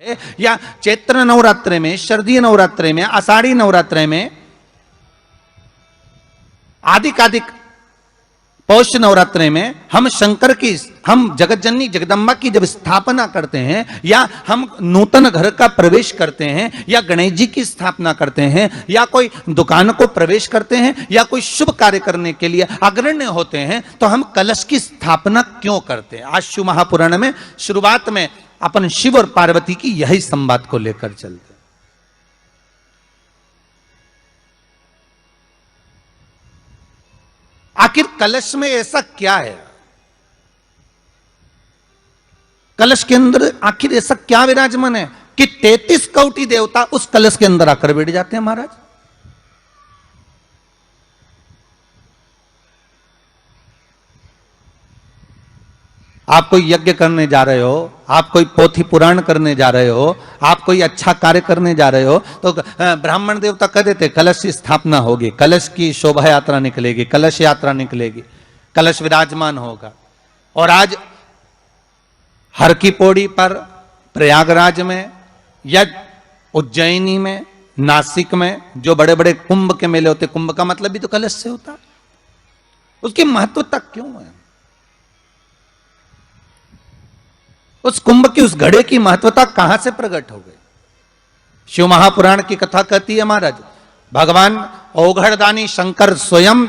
या चैत्र नवरात्रे में, शरदीय नवरात्रे में, आषाढ़ी नवरात्रे में, आदिक पौष नवरात्रे में हम शंकर की, हम जगतजननी जगदम्बा की जब स्थापना करते हैं, या हम नूतन घर का प्रवेश करते हैं, या गणेश जी की स्थापना करते हैं, या कोई दुकान को प्रवेश करते हैं, या कोई शुभ कार्य करने के लिए अग्रण्य होते हैं, तो हम कलश की स्थापना क्यों करते हैं? आज शिव महापुराण में शुरुआत में अपन शिव और पार्वती की यही संवाद को लेकर चलते। आखिर कलश में ऐसा क्या है? कलश के अंदर आखिर ऐसा क्या विराजमान है कि 33 कोटि देवता उस कलश के अंदर आकर बैठ जाते हैं? महाराज, आप कोई यज्ञ करने जा रहे हो, आप कोई पोथी पुराण करने जा रहे हो, आप कोई अच्छा कार्य करने जा रहे हो, तो ब्राह्मण देवता कह देते कलश की स्थापना होगी, कलश की शोभा यात्रा निकलेगी, कलश यात्रा निकलेगी, कलश विराजमान होगा। और आज हर की पौड़ी पर, प्रयागराज में, या उज्जैनी में, नासिक में जो बड़े बड़े कुंभ के मेले होते, कुंभ का मतलब भी तो कलश से होता, उसकी महत्वता क्यों है? उस कुंभ की, उस घड़े की महत्वता कहां से प्रकट हो गई? शिव महापुराण की कथा कहती है महाराज, भगवान औघड़दानी शंकर स्वयं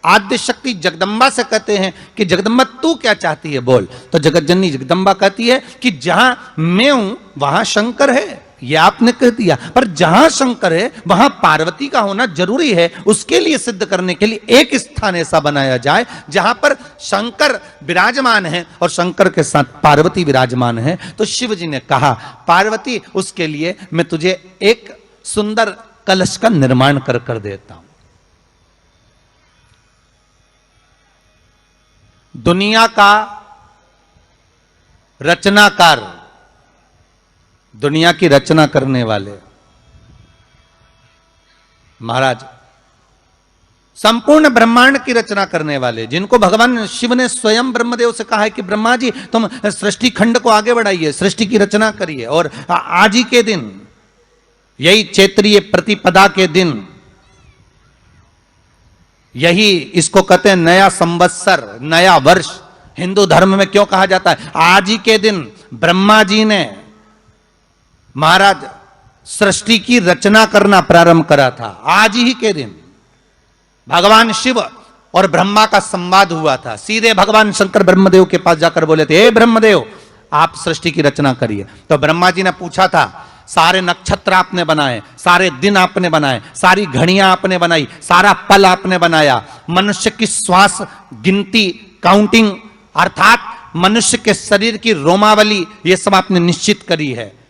आद्य शक्ति जगदम्बा से कहते हैं कि जगदम्बा तू क्या चाहती है बोल। तो जगतजननी जगदम्बा कहती है कि जहां मैं हूं वहां शंकर है। ये आपने कह दिया, पर जहां शंकर है वहां पार्वती का होना जरूरी है। उसके लिए सिद्ध करने के लिए एक स्थान ऐसा बनाया जाए जहां पर शंकर विराजमान है और शंकर के साथ पार्वती विराजमान है। तो शिव जी ने कहा, पार्वती उसके लिए मैं तुझे एक सुंदर कलश का निर्माण कर देता हूं। दुनिया का रचनाकार, दुनिया की रचना करने वाले महाराज, संपूर्ण ब्रह्मांड की रचना करने वाले, जिनको भगवान शिव ने स्वयं ब्रह्मदेव से कहा है कि ब्रह्मा जी तुम सृष्टि खंड को आगे बढ़ाइए, सृष्टि की रचना करिए। और आज ही के दिन, यही चैत्रीय प्रतिपदा के दिन, यही इसको कहते हैं नया संवत्सर, नया वर्ष। हिंदू धर्म में क्यों कहा जाता है? आज ही के दिन ब्रह्मा जी ने महाराज सृष्टि की रचना करना प्रारंभ करा था। आज ही के दिन भगवान शिव और ब्रह्मा का संवाद हुआ था। सीधे भगवान शंकर ब्रह्मदेव के पास जाकर बोले थे, हे ब्रह्मदेव आप सृष्टि की रचना करिए। तो ब्रह्मा जी ने पूछा था, सारे नक्षत्र आपने बनाए, सारे दिन आपने बनाए, सारी घड़ियां आपने बनाई, सारा पल आपने बनाया, मनुष्य की श्वास गिनती, काउंटिंग, अर्थात मनुष्य के शरीर की रोमावली, ये सब आपने निश्चित करी है।